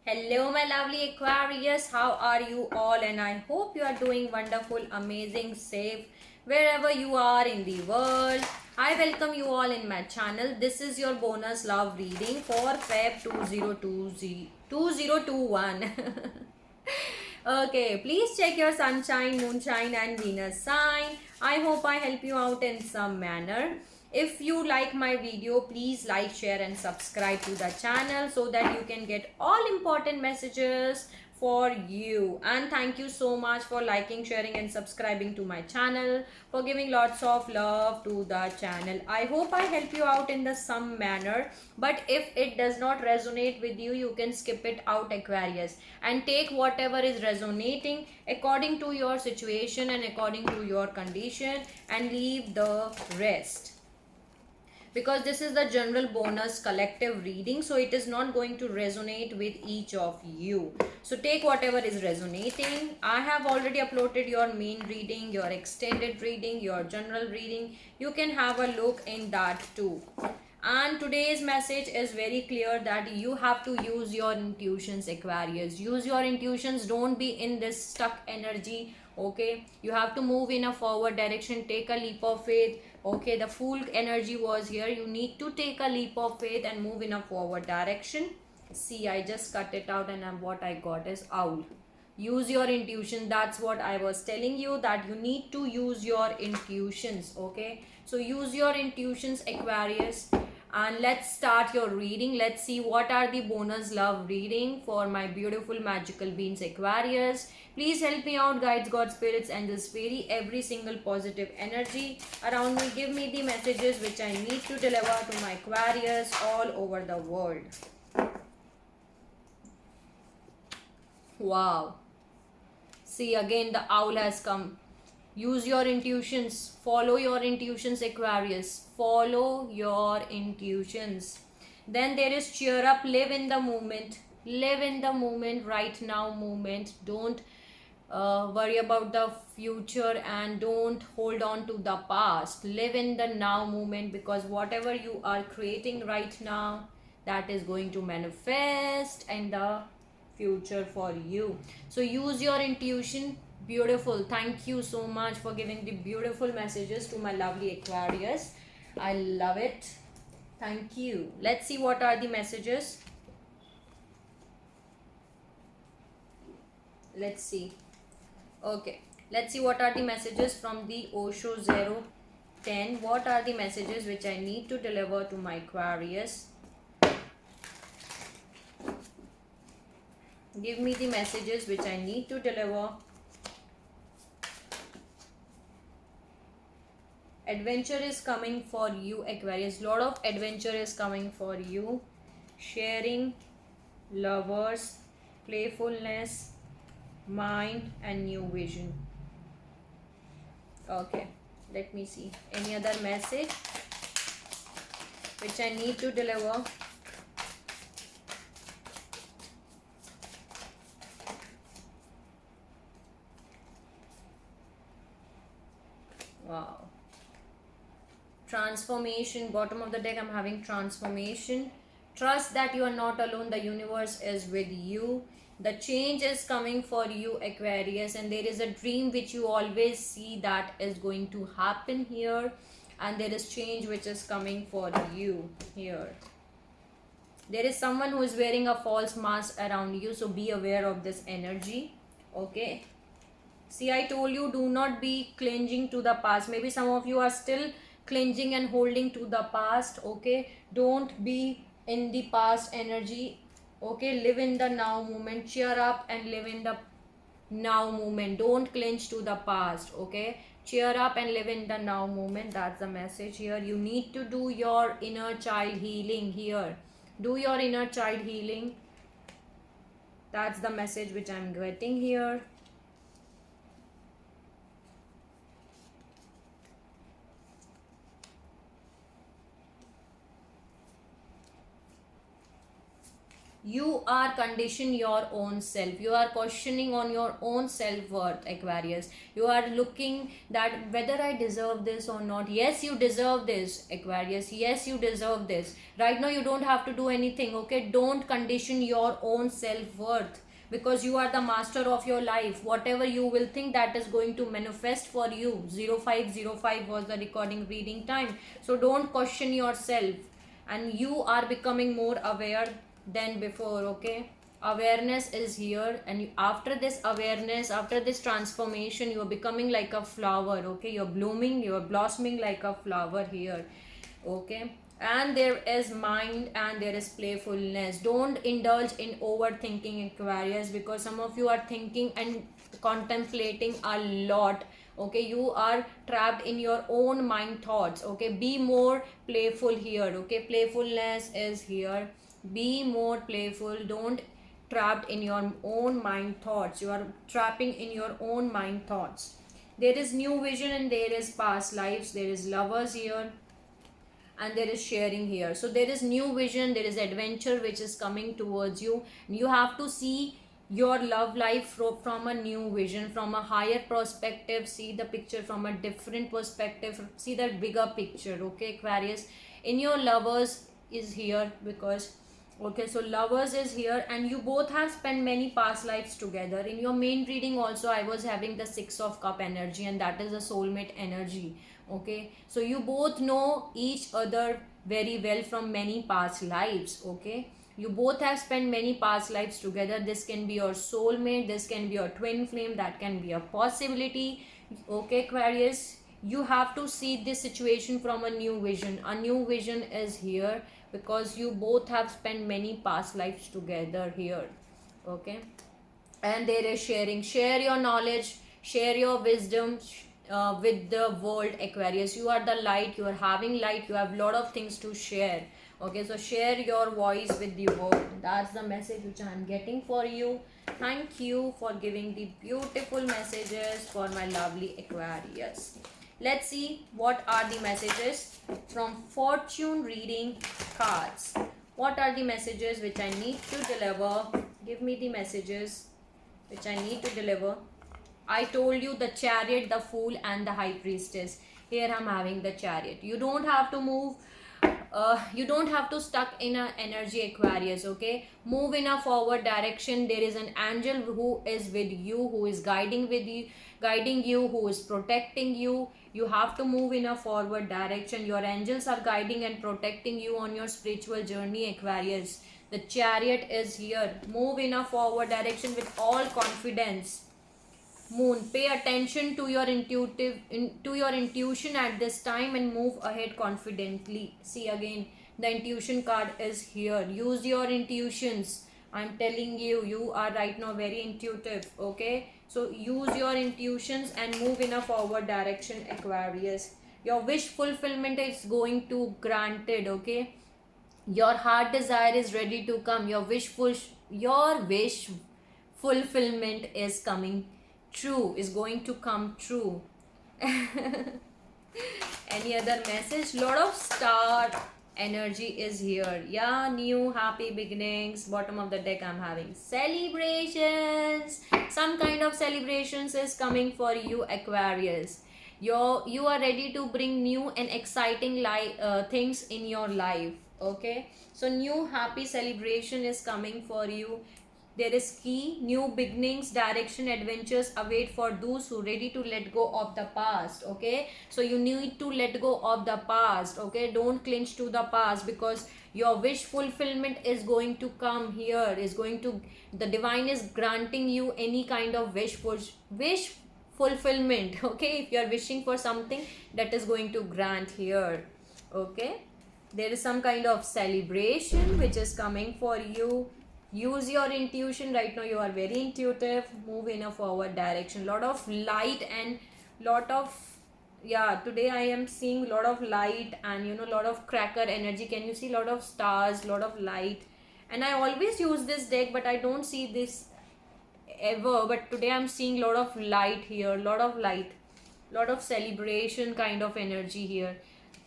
Hello, my lovely Aquarius. How are you all? And I hope you are doing wonderful, amazing, safe wherever you are in the world. I welcome you all in my channel. This is your bonus love reading for Feb 2021. Okay, please check your sunshine, moonshine, and Venus sign. I hope I help you out in some manner. If you like my video, please like, share, and subscribe to the channel so that you can get all important messages for you. And thank you so much for liking, sharing, and subscribing to my channel, for giving lots of love to the channel. I hope I help you out in the some manner, but if it does not resonate with you, you can skip it out, Aquarius, and take whatever is resonating according to your situation and according to your condition, and leave the rest, because this is the general bonus collective reading, so it is not going to resonate with each of you. So take whatever is resonating. I have already uploaded your main reading, your extended reading, your general reading. You can have a look in that too. And today's message is very clear that you have to use your intuitions, Aquarius. Use your intuitions. Don't be in this stuck energy. Okay, you have to move in a forward direction. Take a leap of faith. Okay, the Fool energy was here. You need to take a leap of faith and move in a forward direction. See, I just cut it out, and what I got is owl. Use your intuition. That's what I was telling you, that you need to use your intuitions. Okay, so use your intuitions, Aquarius. And let's start your reading. Let's see what are the bonus love reading for my beautiful magical beings, Aquarius. Please help me out, guides, God, spirits, angels, fairy, every single positive energy around me. Give me the messages which I need to deliver to my Aquarius all over the world. Wow. See, again the owl has come. Use your intuitions. Follow your intuitions, Aquarius. Follow your intuitions. Then there is cheer up. Live in the moment. Live in the moment, right now moment. Don't worry about the future, and don't hold on to the past. Live in the now moment, because whatever you are creating right now, that is going to manifest in the future for you. So use your intuition. Beautiful. Thank you so much for giving the beautiful messages to my lovely Aquarius. I love it. Thank you. Let's see what are the messages. Let's see. Okay, let's see what are the messages from the Osho 010. What are the messages which I need to deliver to my Aquarius? Give me the messages which I need to deliver. Adventure is coming for you, Aquarius. Lot of adventure is coming for you. Sharing, lovers, playfulness, mind, and new vision. Okay, let me see. Any other message which I need to deliver? Wow. Transformation. Bottom of the deck, I'm having transformation. Trust that you are not alone. The universe is with you. The change is coming for you, Aquarius, and there is a dream which you always see that is going to happen here, and there is change which is coming for you here. There is someone who is wearing a false mask around you, so be aware of this energy. Okay, see, I told you, do not be clinging to the past. Maybe some of you are still clinging and holding to the past. Okay, don't be in the past energy. Okay, live in the now moment. Cheer up and live in the now moment. Don't cling to the past. Okay, cheer up and live in the now moment. That's the message here. You need to do your inner child healing here. Do your inner child healing. That's the message which I'm getting here. You are conditioning your own self. You are questioning on your own self-worth, Aquarius. You are looking that whether I deserve this or not. Yes, you deserve this, Aquarius. Yes, you deserve this. Right now, you don't have to do anything, okay? Don't condition your own self-worth, because you are the master of your life. Whatever you will think, that is going to manifest for you. 0505 was the recording reading time. So don't question yourself, and you are becoming more aware than before, okay? Awareness is here, and after this awareness, after this transformation, you are becoming like a flower, okay? You're blooming, you're blossoming like a flower here, okay? And there is mind and there is playfulness. Don't indulge in overthinking, Aquarius, because some of you are thinking and contemplating a lot, okay? You are trapped in your own mind thoughts, okay? Be more playful here, okay? Playfulness is here. Be more playful. Don't trapped in your own mind thoughts. You are trapping in your own mind thoughts. There is new vision and there is past lives. There is lovers here and there is sharing here. So there is new vision, there is adventure which is coming towards you. You have to see your love life from a new vision, from a higher perspective. See the picture from a different perspective. See the bigger picture, okay, Aquarius? In your lovers is here, because okay, so lovers is here, and you both have spent many past lives together. In your main reading also, I was having the 6 of Cup energy, and that is a soulmate energy, okay? So you both know each other very well from many past lives, okay? You both have spent many past lives together. This can be your soulmate, this can be your twin flame, that can be a possibility, okay, Aquarius? You have to see this situation from a new vision. A new vision is here, because you both have spent many past lives together here, okay? And there is sharing. Share your knowledge, share your wisdom with the world, Aquarius. You are the light, you are having light, you have a lot of things to share, okay? So share your voice with the world. That's the message which I am getting for you. Thank you for giving the beautiful messages for my lovely Aquarius. Let's see what are the messages from fortune reading cards. What are the messages which I need to deliver? Give me the messages which I need to deliver. I told you the Chariot, the Fool and the High Priestess. Here I'm having the Chariot. You don't have to move. You don't have to stuck in a energy, Aquarius, okay? Move in a forward direction. There is an angel who is with you, who is guiding you, who is protecting you. You have to move in a forward direction. Your angels are guiding and protecting you on your spiritual journey, Aquarius. The Chariot is here. Move in a forward direction with all confidence. Moon, pay attention to your intuition at this time and move ahead confidently. See again, the intuition card is here. Use your intuitions. I'm telling you, you are right now very intuitive, okay? So use your intuitions and move in a forward direction, Aquarius. Your wish fulfillment is going to granted, okay? Your heart desire is ready to come. Your wish fulfillment is coming true, is going to come true. Any other message? Lot of star energy is here. Yeah, new happy beginnings. Bottom of the deck I'm having celebrations. Some kind of celebrations is coming for you, Aquarius. You are ready to bring new and exciting things in your life, okay? So new happy celebration is coming for you. There is key, new beginnings, direction, adventures await for those who are ready to let go of the past, okay? So you need to let go of the past, okay? Don't clinch to the past, because your wish fulfillment is going to come here. The divine is granting you any kind of wish fulfillment, okay? If you are wishing for something, that is going to grant here, okay? There is some kind of celebration which is coming for you. Use your intuition. Right now you are very intuitive. Move in a forward direction. Lot of light and lot of, yeah, today I am seeing lot of light and lot of cracker energy. Can you see lot of stars, lot of light? And I always use this deck, but I don't see this ever. But today I'm seeing lot of light here. Lot of light, lot of celebration kind of energy here.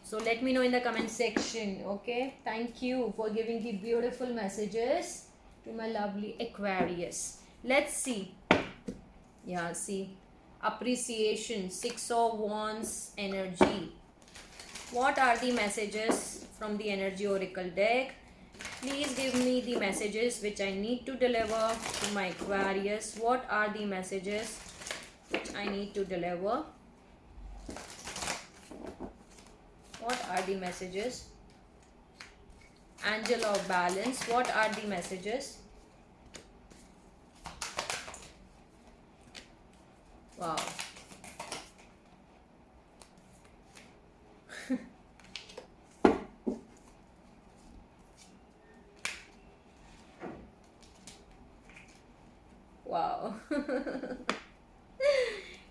So let me know in the comment section, okay? Thank you for giving the beautiful messages. to my lovely Aquarius. Let's see. Yeah, see, appreciation, 6 of Wands energy. What are the messages from the energy oracle deck? Please give me the messages which I need to deliver to my Aquarius. What are the messages which I need to deliver? What are the messages? Angel of Balance. What are the messages? Wow. Wow.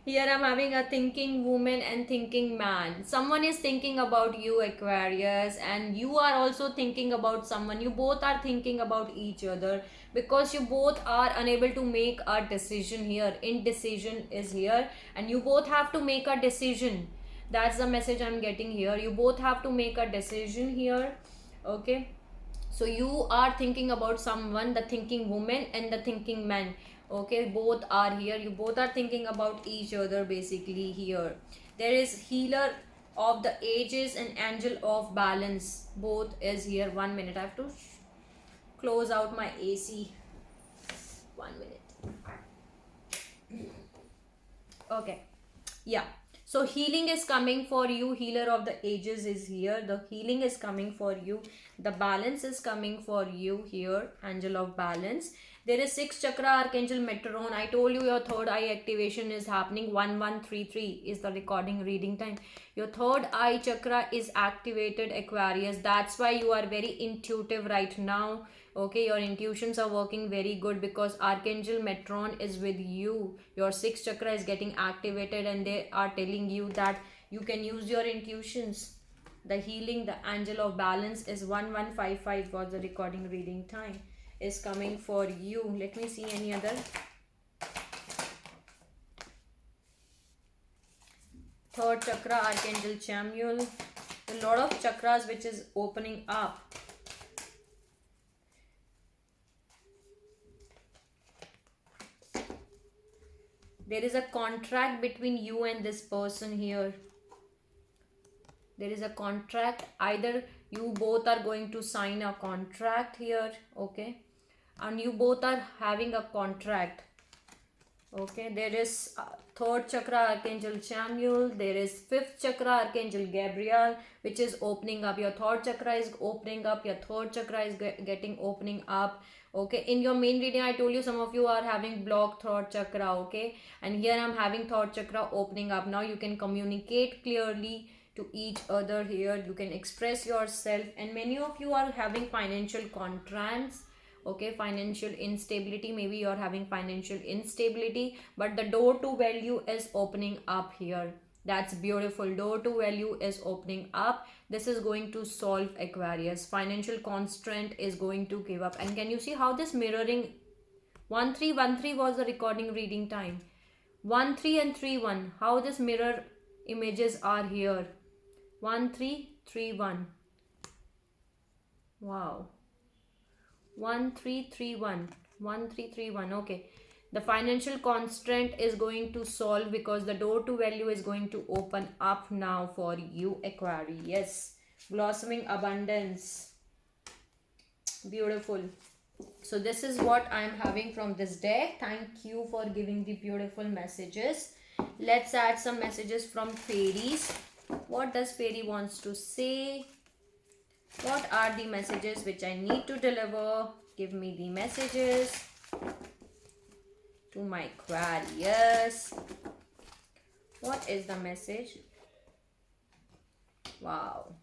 Here I'm having a thinking woman and thinking man. Someone is thinking about you, Aquarius, and you are also thinking about someone. You both are thinking about each other because you both are unable to make a decision here. Indecision is here, and you both have to make a decision. That's the message I'm getting here. You both have to make a decision here. Okay. So you are thinking about someone, the thinking woman and the thinking man. Okay, both are here. You both are thinking about each other basically here. There is healer of the ages and angel of balance. Both is here. 1 minute. I have to close out my AC. 1 minute. Okay. Yeah. So healing is coming for you. Healer of the ages is here. The healing is coming for you. The balance is coming for you here. Angel of balance. There is 6 chakra archangel Metron. I told you your third eye activation is happening. 1133 is the recording reading time. Your third eye chakra is activated, Aquarius. That's why you are very intuitive right now. Okay, your intuitions are working very good because Archangel Metron is with you. Your 6th chakra is getting activated and they are telling you that you can use your intuitions. The healing, the angel of balance is 1155 was the recording reading time is coming for you. Let me see any other. Third chakra, Archangel Chamuel. A lot of chakras which is opening up. There is a contract between you and this person here. There is a contract. Either you both are going to sign a contract here. Okay. And you both are having a contract. Okay. There is third chakra Archangel Chamuel. There is 5th chakra Archangel Gabriel, which is opening up. Your third chakra is opening up. Your third chakra is getting opening up. Okay, in your main reading I told you some of you are having blocked third chakra. Okay, and here I'm having third chakra opening up. Now you can communicate clearly to each other here. You can express yourself, and many of you are having financial contracts. Okay, financial instability. Maybe you're having financial instability, but the door to value is opening up here. That's beautiful. Door to value is opening up. This is going to solve, Aquarius. Financial constraint is going to give up. And can you see how this mirroring 1313 was the recording reading time. 13 and 31. How this mirror images are here. 1331. Wow. 1331. 1331. Okay. The financial constraint is going to solve because the door to value is going to open up now for you, Aquarius. Blossoming abundance. Beautiful. So this is what I am having from this deck. Thank you for giving the beautiful messages. Let's add some messages from fairies. What does fairy wants to say? What are the messages which I need to deliver? Give me the messages to my Aquarius. What is the message? Wow.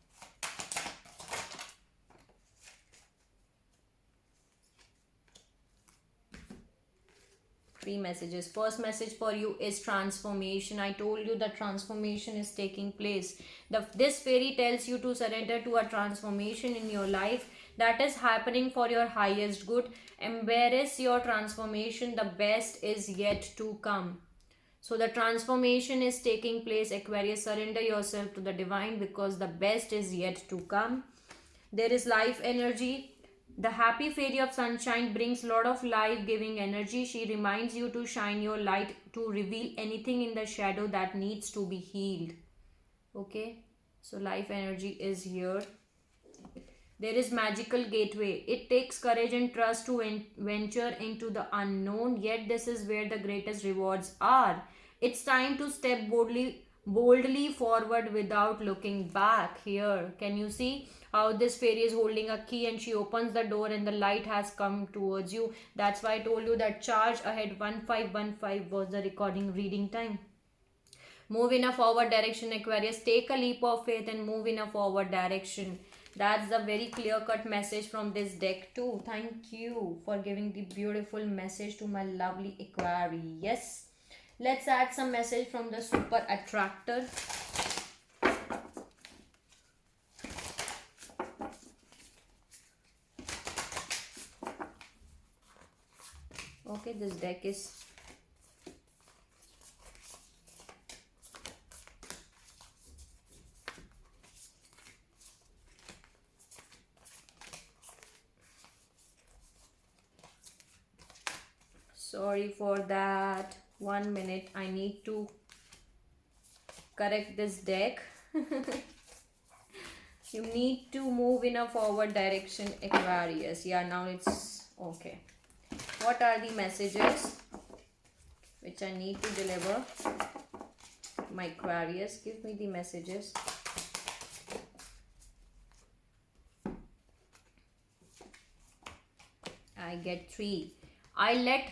3 messages. First message for you is transformation. I told you that transformation is taking place. This fairy tells you to surrender to a transformation in your life that is happening for your highest good. Embrace your transformation. The best is yet to come. So the transformation is taking place, Aquarius. Surrender yourself to the divine because the best is yet to come. There is life energy. The happy fairy of sunshine brings lot of life-giving energy. She reminds you to shine your light to reveal anything in the shadow that needs to be healed. Okay, so life energy is here. There is magical gateway. It takes courage and trust to venture into the unknown, yet this is where the greatest rewards are. It's time to step boldly forward without looking back. Here, can you see how this fairy is holding a key and she opens the door and the light has come towards you? That's why I told you that charge ahead 1515 was the recording reading time. Move in a forward direction, Aquarius. Take a leap of faith and move in a forward direction. That's the very clear cut message from this deck too. Thank you for giving the beautiful message to my lovely Aquarius. Let's add some message from the super attractor. Okay, this deck is sorry for that. 1 minute. I need to correct this deck. You need to move in a forward direction, Aquarius. Yeah, now it's okay. What are the messages which I need to deliver? My Aquarius, give me the messages. I get 3. I let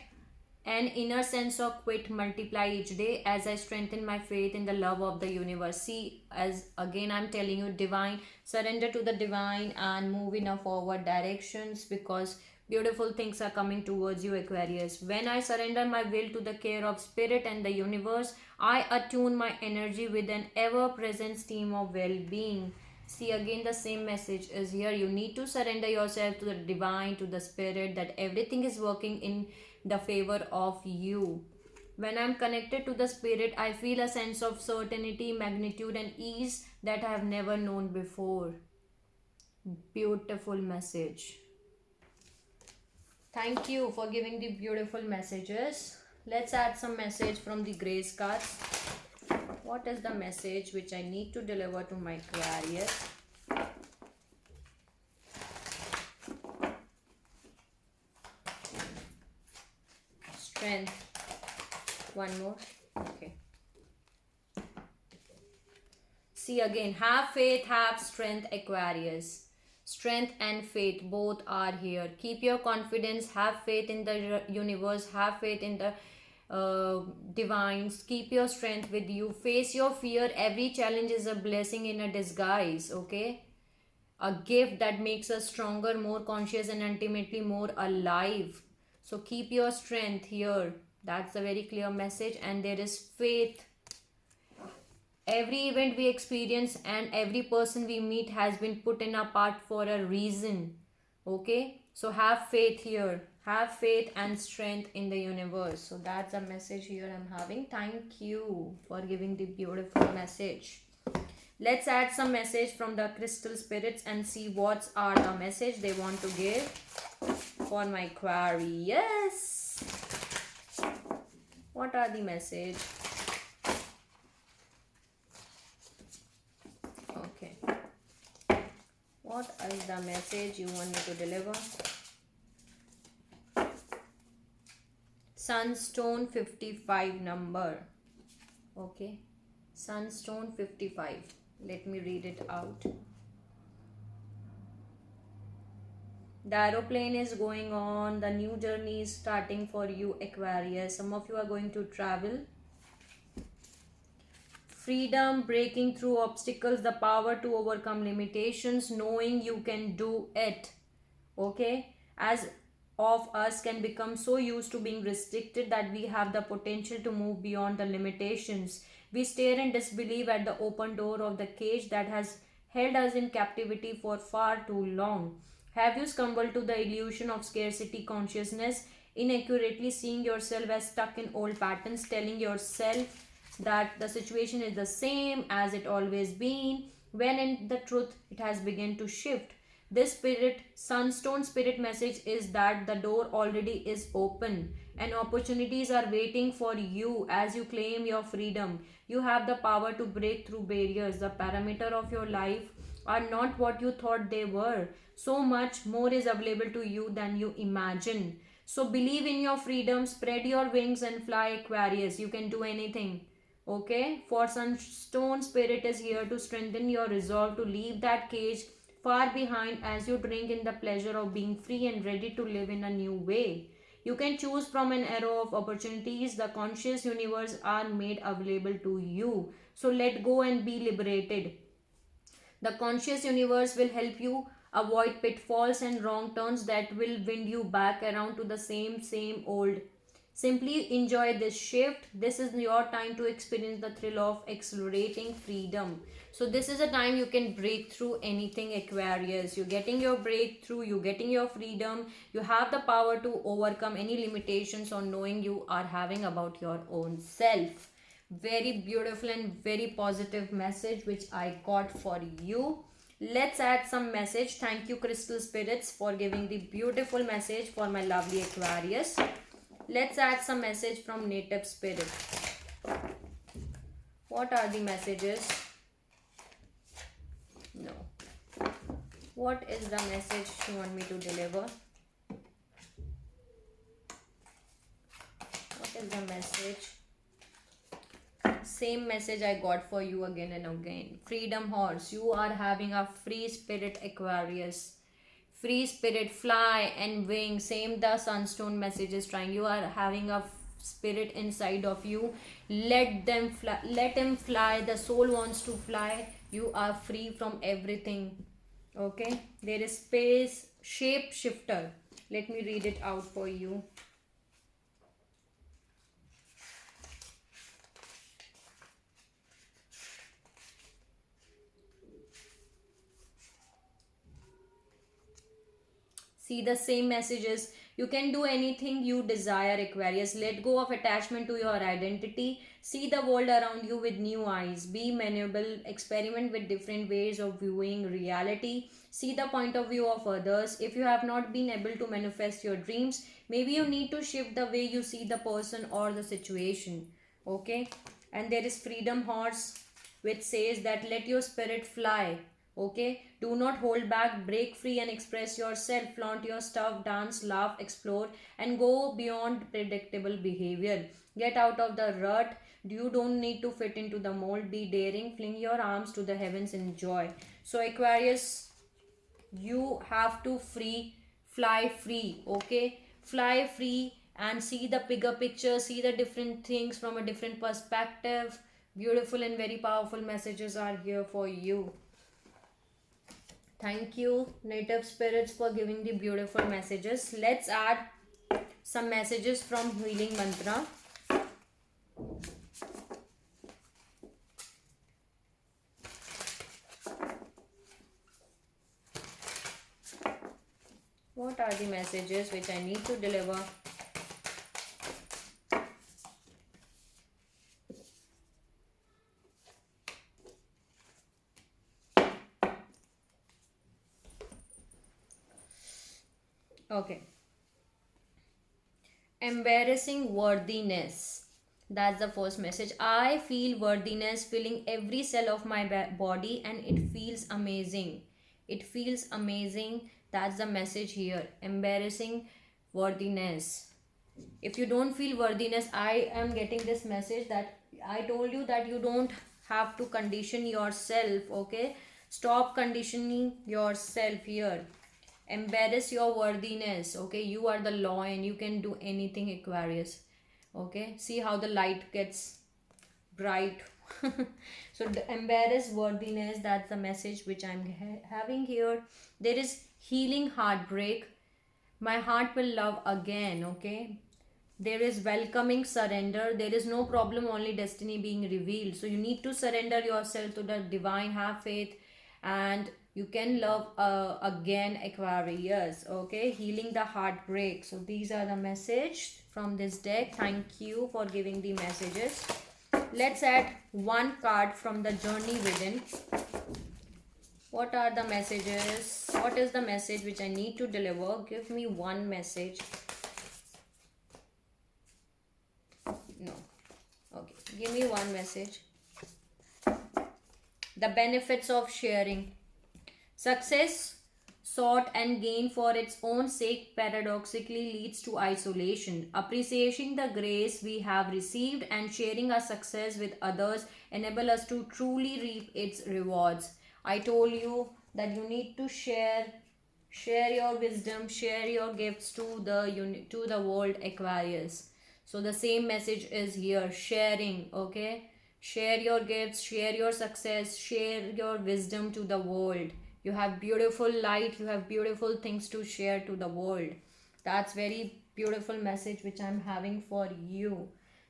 an inner sense of quit multiply each day as I strengthen my faith in the love of the universe. See, as again I'm telling you, divine, surrender to the divine and move in a forward directions, because beautiful things are coming towards you, Aquarius. When I surrender my will to the care of spirit and the universe, I attune my energy with an ever-present stream of well-being. See, again the same message is here. You need to surrender yourself to the divine, to the spirit, that everything is working in the favor of you. When I'm connected to the spirit, I feel a sense of certainty, magnitude and ease that I have never known before. Beautiful message. Thank you for giving the beautiful messages. Let's add some message from the grace cards. What is the message which I need to deliver to my Aquarius? Strength. One more. Okay. See, again, have faith, have strength, Aquarius. Strength and faith both are here. Keep your confidence, have faith in the universe, have faith in the divines. Keep your strength with you. Face your fear. Every challenge is a blessing in a disguise. Okay, a gift that makes us stronger, more conscious and ultimately more alive. So keep your strength here. That's a very clear message. And there is faith. Every event we experience and every person we meet has been put in a part for a reason. Okay, so have faith here. Have faith and strength in the universe. So that's a message here I'm having. Thank you for giving the beautiful message. Let's add some message from the crystal spirits and see what are the message they want to give for my Aquarius. What are the message? Okay. What is the message you want me to deliver? Sunstone 55 number. Okay. Sunstone 55. Let me read it out. The aeroplane is going on. The new journey is starting for you, Aquarius. Some of you are going to travel. Freedom, breaking through obstacles, the power to overcome limitations, knowing you can do it. Okay, as of us can become so used to being restricted that we have the potential to move beyond the limitations. We stare in disbelief at the open door of the cage that has held us in captivity for far too long. Have you stumbled to the illusion of scarcity consciousness, inaccurately seeing yourself as stuck in old patterns, telling yourself that the situation is the same as it always been, when in the truth it has begun to shift? This spirit, sunstone spirit message is that the door already is open and opportunities are waiting for you as you claim your freedom. You have the power to break through barriers. The parameter of your life are not what you thought they were. So much more is available to you than you imagine. So believe in your freedom, spread your wings and fly, Aquarius. You can do anything. Okay? For Sunstone Spirit is here to strengthen your resolve to leave that cage far behind as you drink in the pleasure of being free and ready to live in a new way. You can choose from an arrow of opportunities. The conscious universe are made available to you. So let go and be liberated. The conscious universe will help you avoid pitfalls and wrong turns that will wind you back around to the same old. Simply enjoy this shift. This is your time to experience the thrill of exhilarating freedom. So this is a time you can break through anything, Aquarius. You're getting your breakthrough, you're getting your freedom. You have the power to overcome any limitations on knowing you are having about your own self. Very beautiful and very positive message which I got for you. Let's add some message. Thank you, crystal spirits, for giving the beautiful message for my lovely Aquarius. Let's add some message from native spirit. What are the messages? No. What is the message you want me to deliver? What is the message? Same message I got for you again and again. Freedom horse. You are having a free spirit, Aquarius. Free spirit, fly and wing. Same the sunstone message is trying. You are having a spirit inside of you. Let them fly. Let him fly. The soul wants to fly. You are free from everything. Okay. There is space. Shape shifter. Let me read it out for you. See the same messages. You can do anything you desire, Aquarius. Let go of attachment to your identity. See the world around you with new eyes. Be malleable. Experiment with different ways of viewing reality. See the point of view of others. If you have not been able to manifest your dreams, maybe you need to shift the way you see the person or the situation. Okay? And there is freedom horse, which says that let your spirit fly. Okay, do not hold back, break free and express yourself, flaunt your stuff, dance, laugh, explore and go beyond predictable behavior. Get out of the rut. You don't need to fit into the mold. Be daring, fling your arms to the heavens, enjoy. So Aquarius, you have to fly free. Okay, fly free and see the bigger picture, see the different things from a different perspective. Beautiful and very powerful messages are here for you. Thank you, native spirits, for giving the beautiful messages. Let's add some messages from healing mantra. What are the messages which I need to deliver? Okay. Embarrassing worthiness. That's the first message. I feel worthiness filling every cell of my body and it feels amazing. It feels amazing. That's the message here. Embarrassing worthiness. If you don't feel worthiness, I am getting this message that I told you that you don't have to condition yourself. Okay. Stop conditioning yourself here. Embrace your worthiness. Okay, you are the law and you can do anything, Aquarius. Okay, see how the light gets bright. So the embrace worthiness, that's the message which I'm having here. There is healing heartbreak. My heart will love again. Okay, there is welcoming surrender. There is no problem, only destiny being revealed. So you need to surrender yourself to the divine, have faith, and you can love again, Aquarius. Okay, healing the heartbreak. So these are the message from this deck. Thank you for giving the messages. Let's add one card from the journey within. What are the messages? What is the message which I need to deliver? Give me one message. No. Okay. Give me one message. The benefits of sharing. Success sought and gained for its own sake paradoxically leads to isolation. Appreciating the grace we have received and sharing our success with others enable us to truly reap its rewards. I told you that you need to share your wisdom, share your gifts to the world, Aquarius. So the same message is here, sharing. Okay, share your gifts, share your success, share your wisdom to the world. You have beautiful light, you have beautiful things to share to the world. That's very beautiful message which I'm having for you.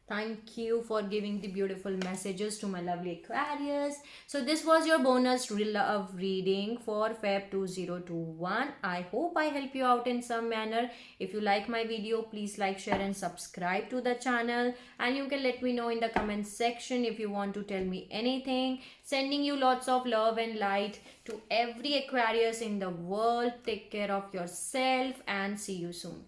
Thank you for giving the beautiful messages to my lovely Aquarius. So this was your bonus love reading for Feb 2021. I hope I help you out in some manner. If you like my video, please like, share and subscribe to the channel. And you can let me know in the comment section if you want to tell me anything. Sending you lots of love and light to every Aquarius in the world. Take care of yourself and see you soon.